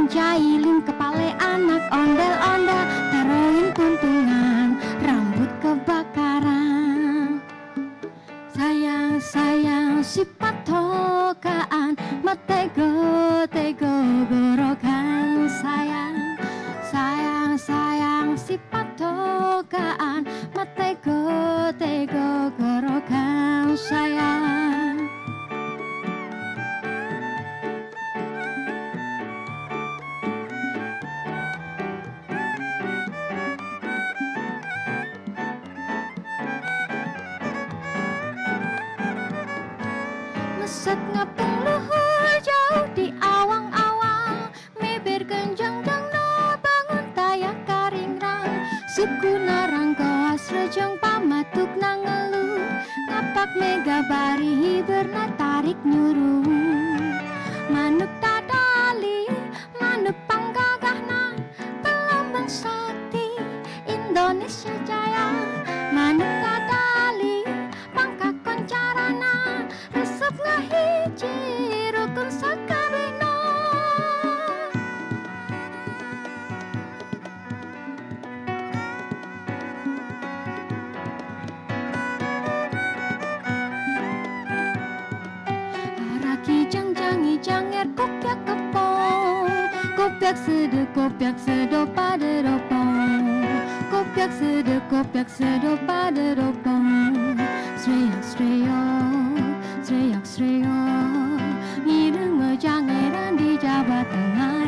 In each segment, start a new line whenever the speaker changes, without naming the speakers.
jailin kepala anak ondel-ondel, taruhin tuntungan rambut kebakaran. Sayang si patokaan, matego gorokan. Sayang si patokaan, matego gorokan sayang. Meset ngapung luhur jauh di awang-awang, mebir genjang no bangun tayak karingrang. Suku narang koas rejong pamatuk nangelu, ngapak mega bari hiberna tarik nyuruh. Manuk tadali, manuk panggagahna, pelambang sakti Indonesia Jaya. Manuk tadali, pangka koncarana, resep ngahiji rukun sakabehna. Araki jang-jangi janger kopyak kepong, kopyak sedo pada ropong. Kopyak sedo pada ropong. Sreyak mireng jangeran di Jawa Tengah.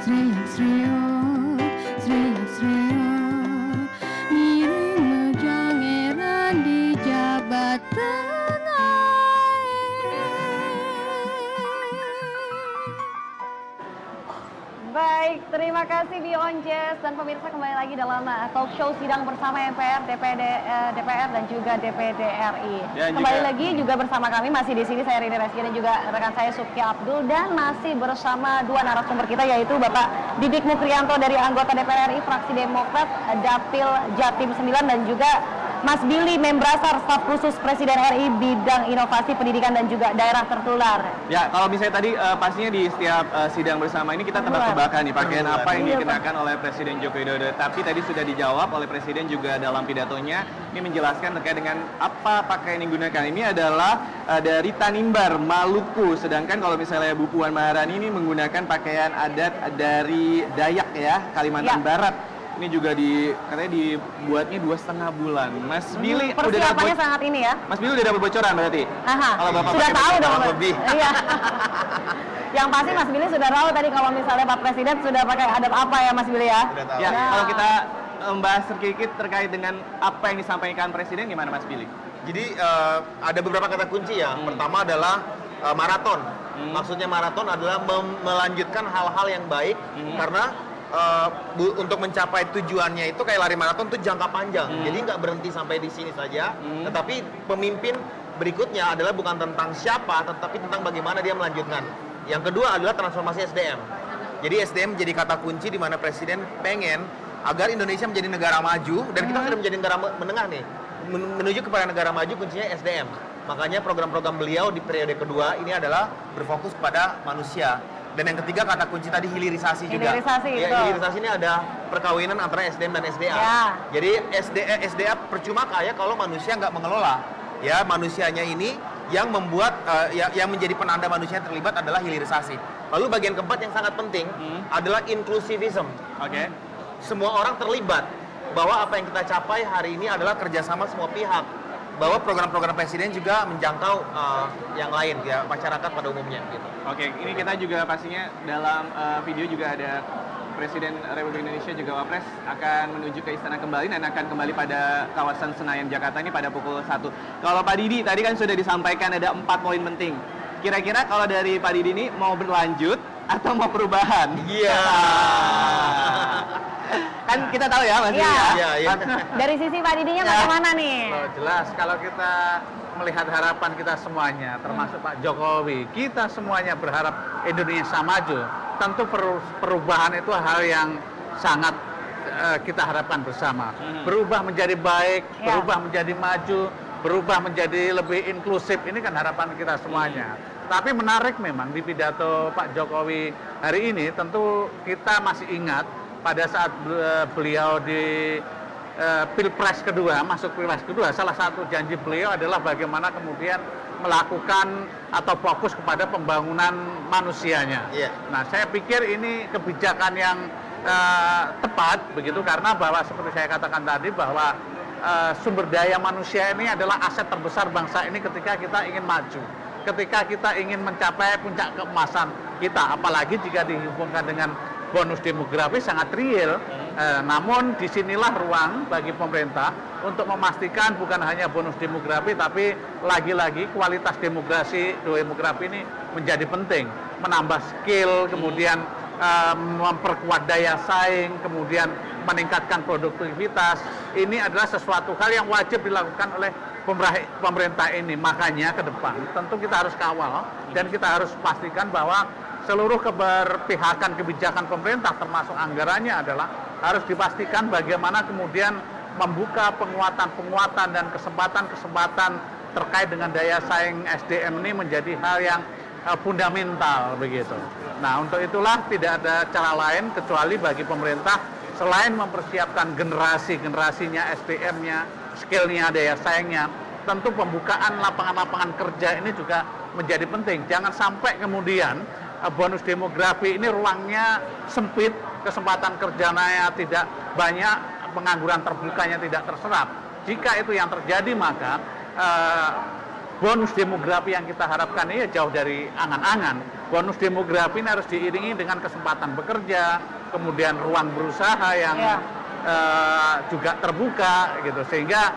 Sreyak mireng jangeran di Jawa Tengah.
Baik, terima kasih Bionjes dan pemirsa, kembali lagi dalam talk show sidang bersama MPR, DPR dan juga DPD RI.
Ya,
Kembali lagi juga bersama kami masih di sini, saya Rini Reski dan juga rekan saya Suki Abdul, dan masih bersama dua narasumber kita, yaitu Bapak Didik Mukrianto dari anggota DPR RI fraksi Demokrat Dapil Jatim 9 dan juga Mas Billy Membrasar, staf khusus Presiden RI bidang inovasi pendidikan dan juga daerah tertular.
Ya, kalau misalnya tadi pastinya di setiap sidang bersama ini kita tebak-tebakan nih pakaian apa yang dikenakan oleh Presiden Joko Widodo. Tapi tadi sudah dijawab oleh Presiden juga dalam pidatonya, ini menjelaskan terkait dengan apa pakaian yang digunakan. Ini adalah dari Tanimbar, Maluku. Sedangkan kalau misalnya Bu Puan Maharani ini menggunakan pakaian adat dari Dayak ya, Kalimantan Barat. Ini juga katanya dibuatnya 2,5 bulan. Mas Billy udah
persiapannya sangat ini ya.
Mas Billy udah dapat bocoran berarti?
Kalau Bapak sudah tahu dong
lebih.
Iya. Yang pasti Mas Billy sudah tahu tadi kalau misalnya Pak Presiden sudah pakai adat apa ya Mas Billy ya?
Sudah tahu. Ya, kalau kita membahas sedikit terkait dengan apa yang disampaikan Presiden, gimana Mas Billy?
Jadi ada beberapa kata kunci ya. Pertama adalah maraton. Maksudnya maraton adalah melanjutkan hal-hal yang baik karena untuk mencapai tujuannya itu kayak lari maraton itu jangka panjang. Jadi nggak berhenti sampai di sini saja. Tetapi pemimpin berikutnya adalah bukan tentang siapa, tetapi tentang bagaimana dia melanjutkan. Yang kedua adalah transformasi SDM. Jadi SDM menjadi kata kunci di mana Presiden pengen agar Indonesia menjadi negara maju, dan kita sudah menjadi negara menengah nih. Menuju kepada negara maju kuncinya SDM. Makanya program-program beliau di periode kedua ini adalah berfokus kepada manusia. Dan yang ketiga kata kunci tadi hilirisasi juga. Hilirisasi ini ada perkawinan antara SDM dan SDA.
Ya.
Jadi SDA percuma kaya kalau manusia nggak mengelola. Ya, manusianya ini yang membuat yang menjadi penanda manusia yang terlibat adalah hilirisasi. Lalu bagian keempat yang sangat penting adalah inclusivism.
Oke.
Semua orang terlibat, bahwa apa yang kita capai hari ini adalah kerjasama semua pihak. Bahwa program-program Presiden juga menjangkau yang lain ya, masyarakat pada umumnya gitu.
Oke, ini kita juga pastinya dalam video juga ada Presiden Republik Indonesia juga Wapres akan menuju ke istana kembali dan akan kembali pada kawasan Senayan Jakarta ini pada pukul 1. Kalau Pak Didi tadi kan sudah disampaikan ada 4 poin penting. Kira-kira kalau dari Pak Didi ini mau berlanjut atau mau perubahan?
Iya.
Kan kita tahu ya Mas Didi ya.
Iya.
Dari sisi Pak Didinya bagaimana nih?
Jelas kalau kita melihat harapan kita semuanya, termasuk Pak Jokowi, kita semuanya berharap Indonesia maju. Tentu perubahan itu hal yang sangat kita harapkan bersama. Berubah menjadi baik, berubah menjadi maju, berubah menjadi lebih inklusif. Ini kan harapan kita semuanya. Tapi menarik memang di pidato Pak Jokowi hari ini, tentu kita masih ingat pada saat beliau di Pilpres kedua, masuk Pilpres kedua, salah satu janji beliau adalah bagaimana kemudian melakukan atau fokus kepada pembangunan manusianya.
Iya.
Nah, saya pikir ini kebijakan yang tepat begitu, karena bahwa seperti saya katakan tadi bahwa sumber daya manusia ini adalah aset terbesar bangsa ini ketika kita ingin maju, ketika kita ingin mencapai puncak keemasan kita, apalagi jika dihubungkan dengan bonus demografi sangat real. Namun disinilah ruang bagi pemerintah untuk memastikan bukan hanya bonus demografi, tapi lagi-lagi kualitas demografi ini menjadi penting. Menambah skill, kemudian memperkuat daya saing, kemudian meningkatkan produktivitas. Ini adalah sesuatu hal yang wajib dilakukan oleh pemerintah ini. Makanya ke depan tentu kita harus kawal dan kita harus pastikan bahwa seluruh keberpihakan kebijakan pemerintah termasuk anggarannya adalah harus dipastikan bagaimana kemudian membuka penguatan-penguatan dan kesempatan-kesempatan terkait dengan daya saing SDM ini menjadi hal yang fundamental begitu. Nah, untuk itulah tidak ada cara lain kecuali bagi pemerintah selain mempersiapkan generasinya SDM-nya, skill-nya, daya saingnya, tentu pembukaan lapangan-lapangan kerja ini juga menjadi penting. Jangan sampai kemudian bonus demografi ini ruangnya sempit, kesempatan kerjanya tidak banyak, pengangguran terbukanya tidak terserap. Jika itu yang terjadi, maka bonus demografi yang kita harapkan ini jauh dari angan-angan. Bonus demografi ini harus diiringi dengan kesempatan bekerja, kemudian ruang berusaha yang juga terbuka gitu, sehingga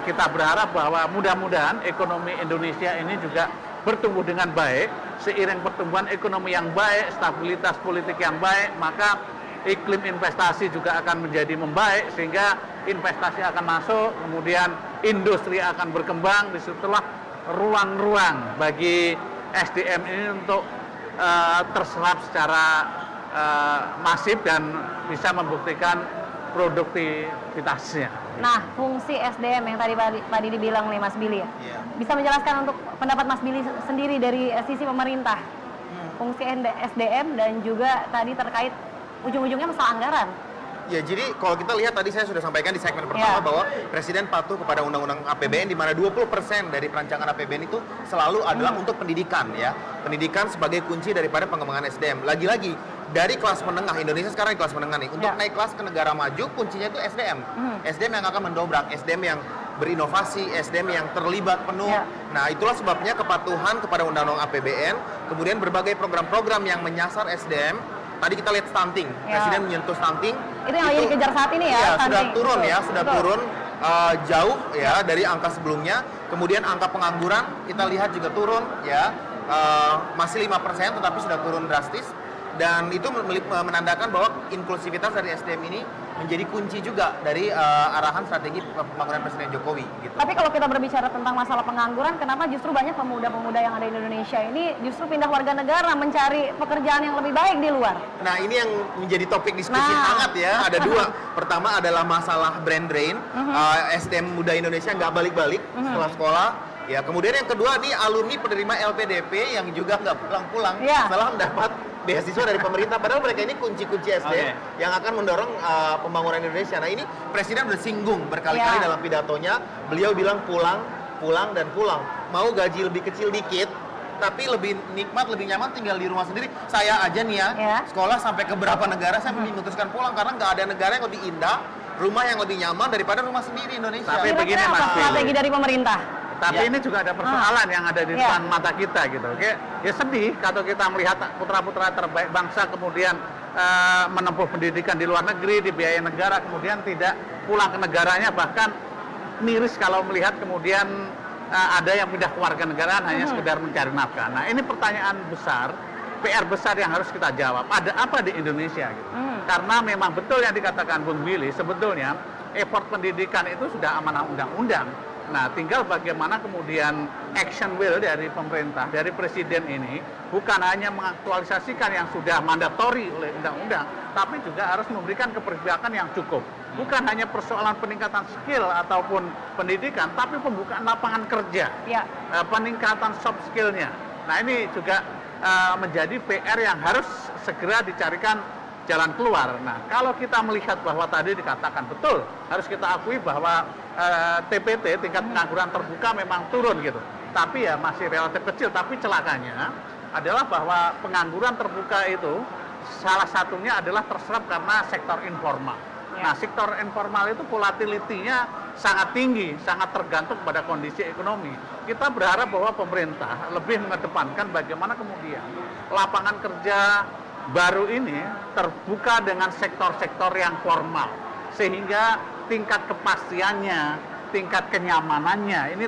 kita berharap bahwa mudah-mudahan ekonomi Indonesia ini juga bertumbuh dengan baik. Seiring pertumbuhan ekonomi yang baik, stabilitas politik yang baik, maka iklim investasi juga akan menjadi membaik, sehingga investasi akan masuk, kemudian industri akan berkembang. Disitulah ruang-ruang bagi SDM ini untuk terserap secara masif dan bisa membuktikan produktivitasnya.
Nah, fungsi SDM yang tadi Pak Didi bilang nih, Mas Billy ya.
Iya.
Bisa menjelaskan untuk pendapat Mas Billy sendiri dari sisi pemerintah. Fungsi SDM dan juga tadi terkait ujung-ujungnya masalah anggaran.
Ya, jadi kalau kita lihat tadi saya sudah sampaikan di segmen pertama bahwa Presiden patuh kepada Undang-Undang APBN, di mana 20% dari perancangan APBN itu selalu adalah untuk pendidikan ya. Pendidikan sebagai kunci daripada pengembangan SDM. Lagi-lagi dari kelas menengah, Indonesia sekarang di kelas menengah nih. Untuk naik kelas ke negara maju, kuncinya itu SDM. SDM yang akan mendobrak, SDM yang berinovasi, SDM yang terlibat penuh. Nah, itulah sebabnya kepatuhan kepada Undang-Undang APBN, kemudian berbagai program-program yang menyasar SDM. Tadi kita lihat stunting, Presiden menyentuh stunting.
Itu yang lagi dikejar saat ini ya?
Iya, sudah
stunting.
turun ya, sudah
Betul.
turun jauh ya dari angka sebelumnya. Kemudian angka pengangguran kita lihat juga turun ya, masih 5% tetapi sudah turun drastis. Dan itu menandakan bahwa inklusivitas dari SDM ini menjadi kunci juga dari arahan strategi pembangunan Presiden Jokowi. Gitu.
Tapi kalau kita berbicara tentang masalah pengangguran, kenapa justru banyak pemuda-pemuda yang ada di Indonesia ini justru pindah warga negara mencari pekerjaan yang lebih baik di luar?
Nah, ini yang menjadi topik diskusi hangat ya. Ada dua. Pertama adalah masalah brain drain. SDM muda Indonesia nggak balik-balik setelah sekolah. Ya, kemudian yang kedua nih alumni penerima LPDP yang juga nggak pulang-pulang setelah mendapat beasiswa dari pemerintah. Padahal mereka ini kunci-kunci SDM yang akan mendorong pembangunan Indonesia. Nah, ini Presiden udah singgung berkali-kali dalam pidatonya. Beliau bilang pulang, dan pulang. Mau gaji lebih kecil dikit, tapi lebih nikmat, lebih nyaman tinggal di rumah sendiri. Saya aja nih ya, sekolah sampai ke beberapa negara, saya memutuskan pulang karena nggak ada negara yang lebih indah, rumah yang lebih nyaman daripada rumah sendiri Indonesia.
Tapi begini,
Kira-kira
Mas
apa
Billy.
strategi dari pemerintah?
Tapi ini juga ada persoalan yang ada di depan mata kita gitu. Oke, ya sedih kalau kita melihat putra-putra terbaik bangsa kemudian menempuh pendidikan di luar negeri, dibiayai negara, kemudian tidak pulang ke negaranya, bahkan miris kalau melihat kemudian ada yang pindah ke warga negaraan hanya sekedar mencari nafkah. Nah, ini pertanyaan besar, PR besar yang harus kita jawab. Ada apa di Indonesia gitu? Karena memang betul yang dikatakan Bung Billy, sebetulnya effort pendidikan itu sudah amanah undang-undang. Nah, tinggal bagaimana kemudian action will dari pemerintah, dari presiden ini bukan hanya mengaktualisasikan yang sudah mandatori oleh undang-undang, tapi juga harus memberikan keberpihakan yang cukup. Bukan hanya persoalan peningkatan skill ataupun pendidikan, tapi pembukaan lapangan kerja, peningkatan soft skill-nya. Nah ini juga menjadi PR yang harus segera dicarikan jalan keluar. Nah kalau kita melihat bahwa tadi dikatakan betul, harus kita akui bahwa TPT, tingkat pengangguran terbuka memang turun gitu. Tapi ya masih relatif kecil, tapi celakanya adalah bahwa pengangguran terbuka itu salah satunya adalah terserap karena sektor informal. Nah, sektor informal itu volatility-nya sangat tinggi, sangat tergantung pada kondisi ekonomi. Kita berharap bahwa pemerintah lebih mengedepankan bagaimana kemudian lapangan kerja baru ini terbuka dengan sektor-sektor yang formal, sehingga tingkat kepastiannya, tingkat kenyamanannya ini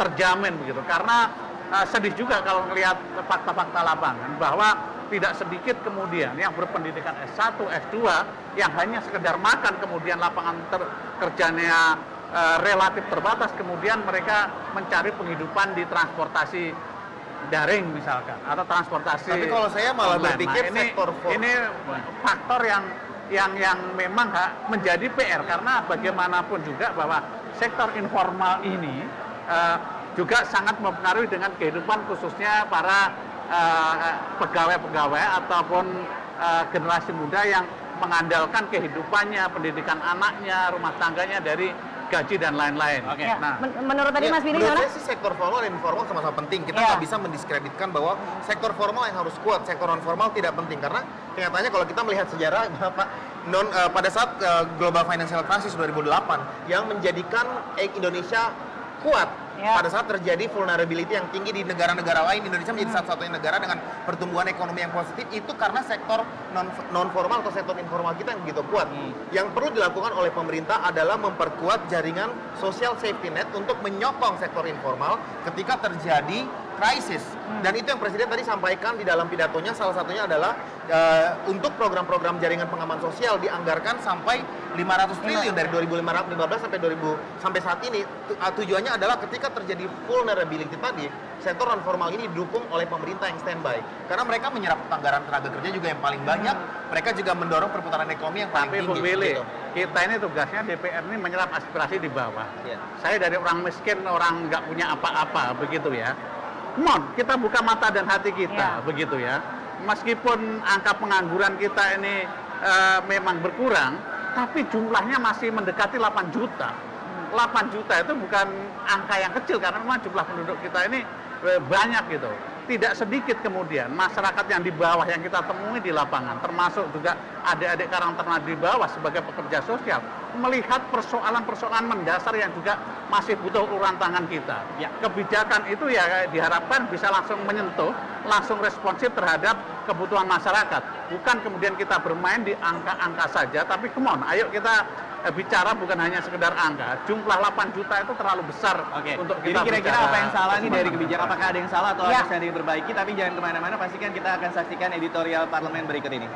terjamin begitu. Karena sedih juga kalau melihat fakta-fakta lapangan bahwa tidak sedikit kemudian yang berpendidikan S1, S2 yang hanya sekedar makan, kemudian lapangan kerjanya relatif terbatas, kemudian mereka mencari penghidupan di transportasi daring misalkan atau transportasi.
Tapi kalau saya malah
online.
berpikir
ini faktor yang memang menjadi PR, karena bagaimanapun juga bahwa sektor informal ini juga sangat mempengaruhi dengan kehidupan khususnya para pegawai-pegawai ataupun generasi muda yang mengandalkan kehidupannya, pendidikan anaknya, rumah tangganya dari gaji dan lain-lain.
Oke.
Ya.
Nah,
Menurut tadi Mas Bini
menurut
gimana?
saya sih sektor formal dan informal sama-sama penting. Kita
Ya.
nggak bisa mendiskreditkan bahwa sektor formal yang harus kuat, sektor non formal tidak penting. Karena kenyataannya kalau kita melihat sejarah, pada saat Global Financial Crisis 2008 yang menjadikan Indonesia kuat.
Ya.
Pada saat terjadi vulnerability yang tinggi di negara-negara lain, Indonesia menjadi satu-satunya negara dengan pertumbuhan ekonomi yang positif, itu karena sektor non formal atau sektor informal kita yang begitu kuat. Yang perlu dilakukan oleh pemerintah adalah memperkuat jaringan social safety net untuk menyokong sektor informal ketika terjadi krisis. Dan itu yang Presiden tadi sampaikan di dalam pidatonya, salah satunya adalah untuk program-program jaringan pengaman sosial dianggarkan sampai 500 triliun dari 2015 sampai saat ini. Tujuannya adalah ketika terjadi vulnerability tadi, sektor non formal ini didukung oleh pemerintah yang standby. Karena mereka menyerap anggaran tenaga kerja juga yang paling banyak, mereka juga mendorong perputaran ekonomi yang paling
tapi
tinggi.
Bung Willy,
gitu.
kita ini tugasnya DPR ini menyerap aspirasi di bawah.
Iya.
Saya dari orang miskin, orang nggak punya apa-apa, begitu ya. Come on, kita buka mata dan hati kita, begitu ya. Meskipun angka pengangguran kita ini memang berkurang, tapi jumlahnya masih mendekati 8 juta. 8 juta itu bukan angka yang kecil, karena memang jumlah penduduk kita ini banyak gitu. Tidak sedikit kemudian masyarakat yang di bawah yang kita temui di lapangan, termasuk juga adik-adik karang ternak di bawah sebagai pekerja sosial, melihat persoalan-persoalan mendasar yang juga masih butuh uluran tangan kita.
Ya.
Kebijakan itu ya diharapkan bisa langsung menyentuh, langsung responsif terhadap kebutuhan masyarakat. Bukan kemudian kita bermain di angka-angka saja, tapi come on, ayo kita bicara bukan hanya sekedar angka. Jumlah 8 juta itu terlalu besar untuk
Jadi
kita
kira-kira
bicara
apa yang salah nih dari kebijakan? Apakah ada yang salah atau
Ya.
harus yang diperbaiki? Tapi jangan kemana-mana, pastikan kita akan saksikan editorial parlemen berikut ini.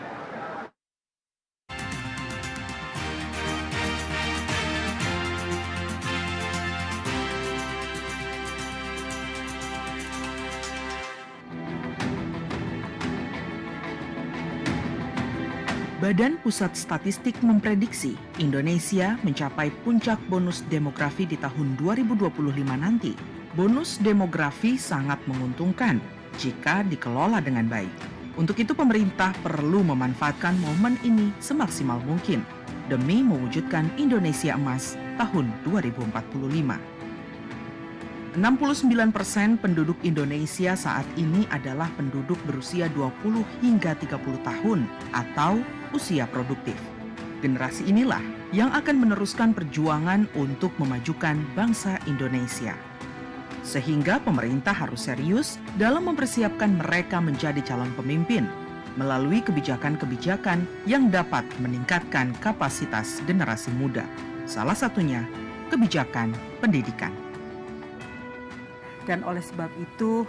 Badan Pusat Statistik memprediksi Indonesia mencapai puncak bonus demografi di tahun 2025 nanti. Bonus demografi sangat menguntungkan jika dikelola dengan baik. Untuk itu pemerintah perlu memanfaatkan momen ini semaksimal mungkin demi mewujudkan Indonesia Emas tahun 2045. 69% penduduk Indonesia saat ini adalah penduduk berusia 20 hingga 30 tahun atau usia produktif. Generasi inilah yang akan meneruskan perjuangan untuk memajukan bangsa Indonesia. Sehingga pemerintah harus serius dalam mempersiapkan mereka menjadi calon pemimpin melalui kebijakan-kebijakan yang dapat meningkatkan kapasitas generasi muda. Salah satunya kebijakan pendidikan.
Dan oleh sebab itu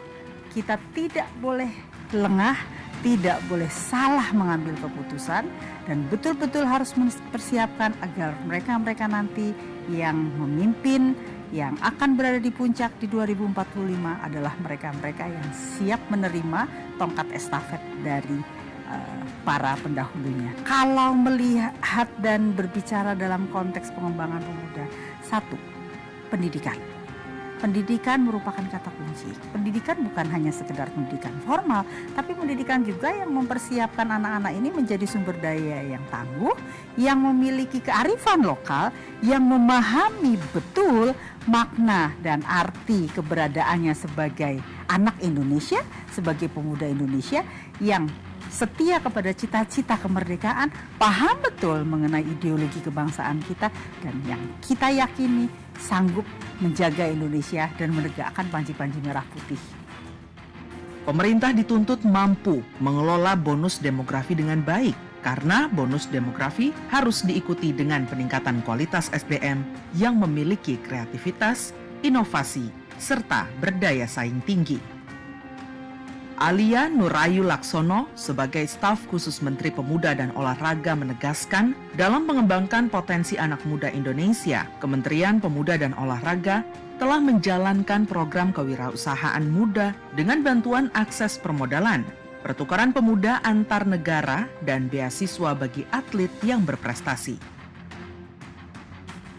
kita tidak boleh lengah, tidak boleh salah mengambil keputusan, dan betul-betul harus mempersiapkan agar mereka-mereka nanti yang memimpin, yang akan berada di puncak di 2045 adalah mereka-mereka yang siap menerima tongkat estafet dari para pendahulunya. Kalau melihat dan berbicara dalam konteks pengembangan pemuda, satu, pendidikan. pendidikan merupakan kata kunci. Pendidikan bukan hanya sekedar pendidikan formal, tapi pendidikan juga yang mempersiapkan anak-anak ini menjadi sumber daya yang tangguh, yang memiliki kearifan lokal, yang memahami betul makna dan arti keberadaannya sebagai anak Indonesia, sebagai pemuda Indonesia yang setia kepada cita-cita kemerdekaan, paham betul mengenai ideologi kebangsaan kita, dan yang kita yakini sanggup menjaga Indonesia dan menegakkan panji-panji merah putih.
Pemerintah dituntut mampu mengelola bonus demografi dengan baik, karena bonus demografi harus diikuti dengan peningkatan kualitas SDM yang memiliki kreativitas, inovasi, serta berdaya saing tinggi. Alia Nurayu Laksono sebagai staf khusus Menteri Pemuda dan Olahraga menegaskan, dalam mengembangkan potensi anak muda Indonesia, Kementerian Pemuda dan Olahraga telah menjalankan program kewirausahaan muda dengan bantuan akses permodalan, pertukaran pemuda antar negara, dan beasiswa bagi atlet yang berprestasi.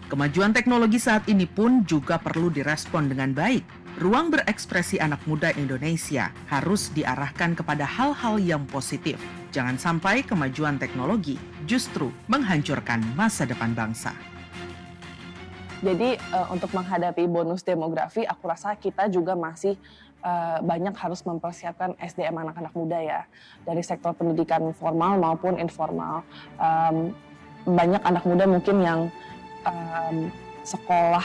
Kemajuan teknologi saat ini pun juga perlu direspon dengan baik. Ruang berekspresi anak muda Indonesia harus diarahkan kepada hal-hal yang positif. Jangan sampai kemajuan teknologi justru menghancurkan masa depan bangsa.
Jadi untuk menghadapi bonus demografi, aku rasa kita juga masih banyak harus mempersiapkan SDM anak-anak muda ya. Dari sektor pendidikan formal maupun informal. Banyak anak muda mungkin yang sekolah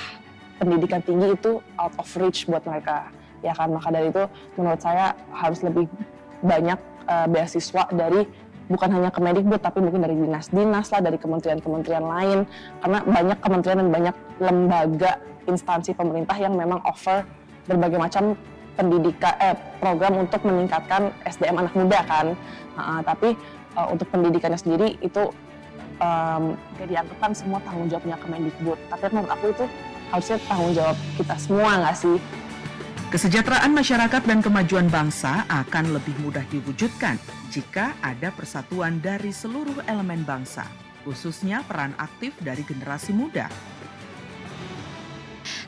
pendidikan tinggi itu out of reach buat mereka, ya kan. Maka dari itu menurut saya harus lebih banyak beasiswa dari bukan hanya Kemendikbud tapi mungkin dari dinas-dinas lah, dari kementerian-kementerian lain, karena banyak kementerian dan banyak lembaga instansi pemerintah yang memang offer berbagai macam program untuk meningkatkan SDM anak muda kan. Tapi untuk pendidikannya sendiri itu gak dianggapkan semua tanggung jawabnya Kemendikbud. Tapi menurut aku itu harusnya tanggung jawab kita semua nggak sih?
Kesejahteraan masyarakat dan kemajuan bangsa akan lebih mudah diwujudkan jika ada persatuan dari seluruh elemen bangsa, khususnya peran aktif dari generasi muda.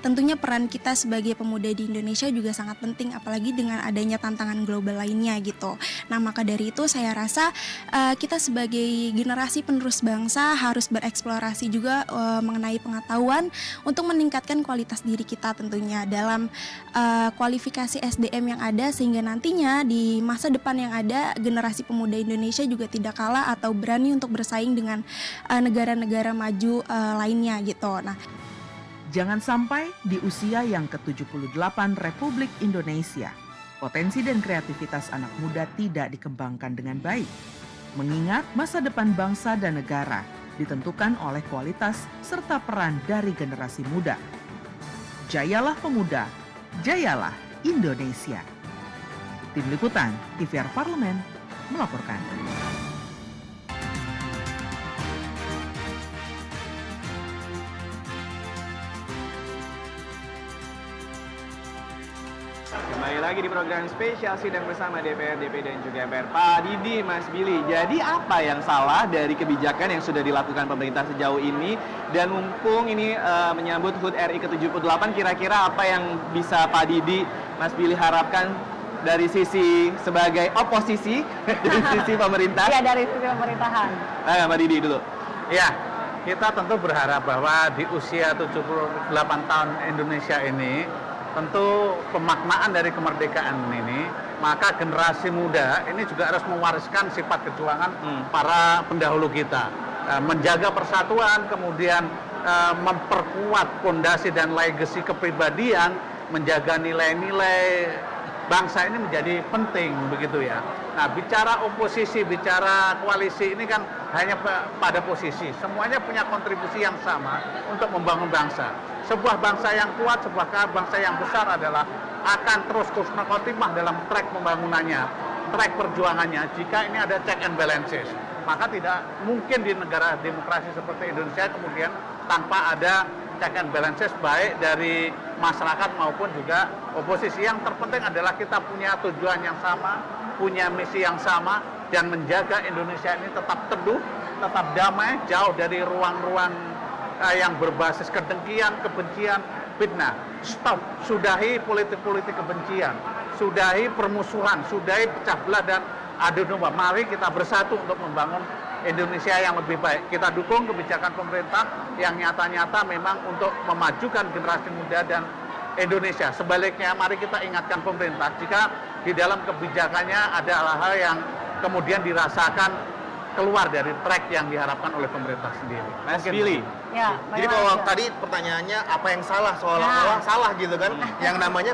Tentunya peran kita sebagai pemuda di Indonesia juga sangat penting, apalagi dengan adanya tantangan global lainnya gitu. Nah, maka dari itu saya rasa kita sebagai generasi penerus bangsa harus bereksplorasi juga mengenai pengetahuan untuk meningkatkan kualitas diri kita tentunya dalam kualifikasi SDM yang ada, sehingga nantinya di masa depan yang ada generasi pemuda Indonesia juga tidak kalah atau berani untuk bersaing dengan negara-negara maju lainnya gitu. Nah,
jangan sampai di usia yang ke-78 Republik Indonesia, potensi dan kreativitas anak muda tidak dikembangkan dengan baik. Mengingat masa depan bangsa dan negara ditentukan oleh kualitas serta peran dari generasi muda. Jayalah pemuda, jayalah Indonesia. Tim Liputan TVR Parlemen melaporkan.
Kembali lagi di program spesial sidang bersama DPR, DPD dan juga MPR. Pak Didi, Mas Billy, jadi apa yang salah dari kebijakan yang sudah dilakukan pemerintah sejauh ini? Dan mumpung ini menyambut HUT RI ke-78, kira-kira apa yang bisa Pak Didi, Mas Billy harapkan dari sisi sebagai oposisi, dari sisi pemerintah?
Ya, dari sisi pemerintahan.
Nah, Pak Didi dulu.
Ya, kita tentu berharap bahwa di usia 78 tahun Indonesia ini, tentu pemaknaan dari kemerdekaan ini, maka generasi muda ini juga harus mewariskan sifat kejuangan para pendahulu kita, menjaga persatuan, kemudian memperkuat fondasi dan legacy kepribadian, menjaga nilai-nilai bangsa ini menjadi penting begitu ya. Nah, bicara oposisi, bicara koalisi ini kan hanya pada posisi, semuanya punya kontribusi yang sama untuk membangun bangsa. Sebuah bangsa yang kuat, sebuah bangsa yang besar adalah akan terus husnul khotimah dalam track pembangunannya, track perjuangannya, jika ini ada check and balances. Maka tidak mungkin di negara demokrasi seperti Indonesia kemudian tanpa ada check and balances baik dari masyarakat maupun juga oposisi. Yang terpenting adalah kita punya tujuan yang sama, punya misi yang sama, dan menjaga Indonesia ini tetap teduh, tetap damai, jauh dari ruang-ruang yang berbasis kedengkian, kebencian, fitnah. Stop, sudahi politik-politik kebencian, sudahi permusuhan, sudahi pecah belah dan adu domba. Mari kita bersatu untuk membangun Indonesia yang lebih baik. Kita dukung kebijakan pemerintah yang nyata-nyata memang untuk memajukan generasi muda dan Indonesia. Sebaliknya, mari kita ingatkan pemerintah jika di dalam kebijakannya ada hal-hal yang kemudian dirasakan keluar dari track yang diharapkan oleh pemerintah sendiri.
Mas Billy.
Ya,
Jadi kalau tadi pertanyaannya apa yang salah, seolah-olah salah gitu kan. Yang namanya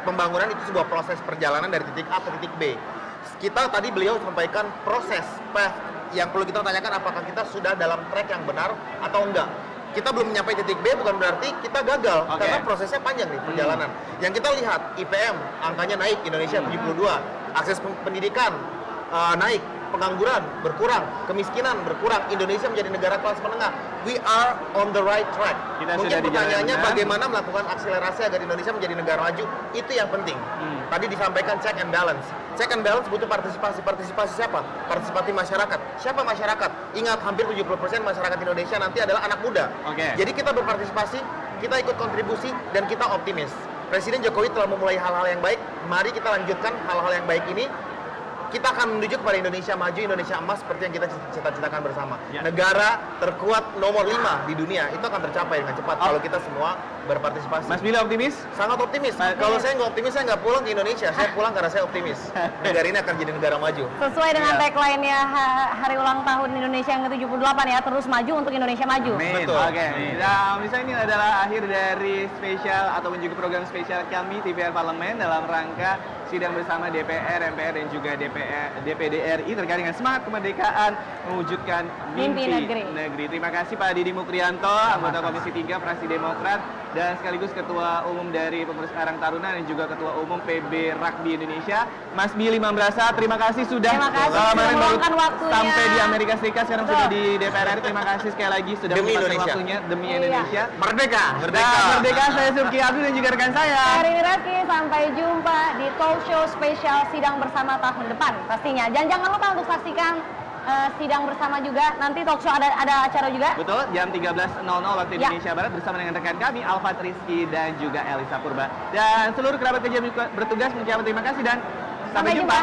pembangunan itu sebuah proses perjalanan dari titik A ke titik B. Kita tadi beliau sampaikan proses path yang perlu kita tanyakan apakah kita sudah dalam track yang benar atau enggak. Kita belum mencapai titik B bukan berarti kita gagal, karena prosesnya panjang nih perjalanan. Yang kita lihat IPM angkanya naik, Indonesia 72, akses pendidikan naik, pengangguran berkurang, kemiskinan berkurang, Indonesia menjadi negara kelas menengah. We are on the right track.
Kita
Mungkin
sudah di jalan
pertanyaannya
benar.
bagaimana melakukan akselerasi agar Indonesia menjadi negara maju, itu yang penting. Tadi disampaikan check and balance. Check and balance butuh partisipasi. Partisipasi siapa? Partisipasi masyarakat. Siapa masyarakat? Ingat, hampir 70% masyarakat Indonesia nanti adalah anak muda. Jadi kita berpartisipasi, kita ikut kontribusi, dan kita optimis. Presiden Jokowi telah memulai hal-hal yang baik. Mari kita lanjutkan hal-hal yang baik ini. Kita akan menuju kepada Indonesia maju, Indonesia emas seperti yang kita cita-citakan bersama. Negara terkuat nomor 5 di dunia, itu akan tercapai dengan cepat kalau kita semua berpartisipasi.
Mas Billy optimis?
Sangat optimis. Kalau saya nggak optimis, saya nggak pulang ke Indonesia. Saya pulang karena saya optimis. Negara ini akan jadi negara maju.
Sesuai dengan tagline-nya hari ulang tahun Indonesia yang ke-78 ya, terus maju untuk Indonesia maju.
Betul.
Oke. Nah, misalnya ini adalah akhir dari spesial ataupun juga program spesial kami TVR Parlemen dalam rangka sidang bersama DPR, MPR dan juga DPD RI terkait dengan semangat kemerdekaan mewujudkan mimpi negeri. Terima kasih Pak Didi Mukrianto, anggota Komisi 3 Fraksi Demokrat dan sekaligus Ketua Umum dari Pengurus Karang Taruna dan juga Ketua Umum PB Rugby Indonesia, Mas Billy Mambrasa. Terima kasih sudah
sudah meluangkan waktunya
sampai di Amerika Serikat, sekarang sudah di DPR RI. Terima kasih sekali lagi sudah
Demi
menyempatkan
Indonesia.
waktunya demi Indonesia.
Merdeka!
Merdeka, saya Suki Abdul dan juga rekan saya.
Hari ini Reski, sampai jumpa di talk show spesial sidang bersama tahun depan pastinya. Dan jangan lupa untuk saksikan sidang bersama juga. Nanti talk show ada acara juga.
Betul, jam 13.00 waktu Indonesia Barat bersama dengan rekan kami Alfat Rizky dan juga Elisa Purba. Dan seluruh kerabat kerja bertugas mengucapkan terima kasih dan sampai jumpa.